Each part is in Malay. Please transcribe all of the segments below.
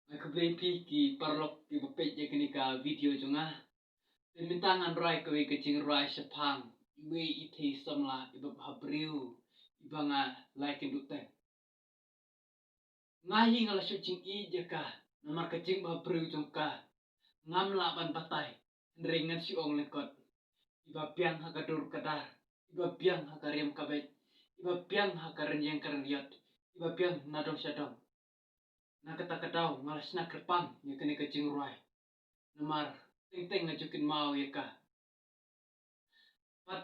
Keblei ki parlok ki bapet ya kenika video jonga. Pemintangan rai ke kecing rai shaphang. Ieit samla iba bhabriew ibanga like induteng. Ngahi ngala syucing I jaka namar kecing bhabriew jongka. Ngamla ban batai ndrengan si ong lekot. Iba piang hakadur kadar. Iba piang hakariam kabet. Iba piang hakarenyang karenyot. Iba piang nadong syadong. Na kata-katau ngalas na kerpang ya kene kecing ruai. Namar teng-teng ngajukin mau ya ka. Pat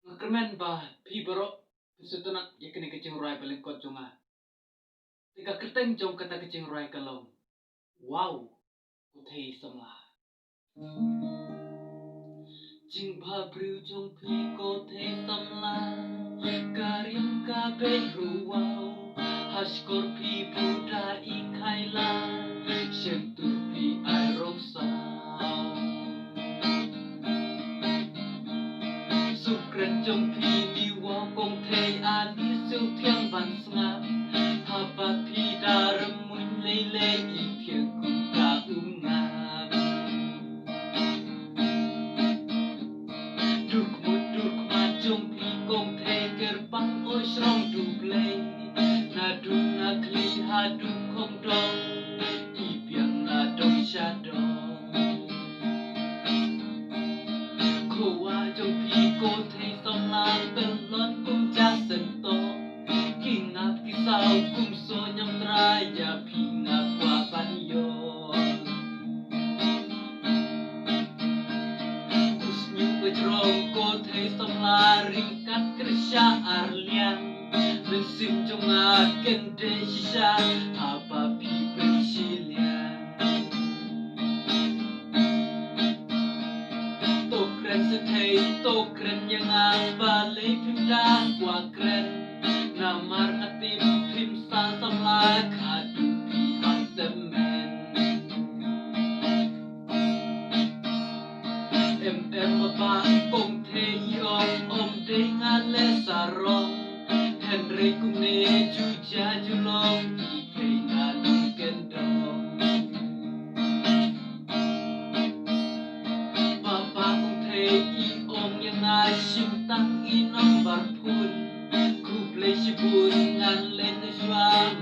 ngakermen ba pi borok kesutunak ya kene kecing ruai paling kot jonga. Tika kerteng jong kata kecing ruai kalong. Wow, THEI samla. Jing bhabriew jong pi ko THEI samla. Karim kabe ruau. Haskor pi buda ikaila. Sentur pi airong sao. Sukren jong pi liwa kong THEI ani siu thiang ban snga. Haba pi darem mun lele I thiang kum ka unga. Durk mat jong pi kong THEI gerbang oi srong dublei. Nadung nakli hadung kong dong. Ibiang nadong syadong. Kowa jong pi ko THEI samla belon kum jasen to. Kingap kisau kum so nyam traya pingap wa banyon. Kusnyu bejrong ko THEI samla ringkat kersya arliang. Bensin jonga kende shisha apa pi bersilian. Tokren setei tokren yang balai pimda kwa kren. Namar atim pimsa samla kadu pi hantemen. Baba kong THEI om dengan lesarong. Henry kumne juja julong THEI ngalong gendong. Bapa kong THEI ong yang asyim tang inong barpun. Kublai sibun ngan len iswa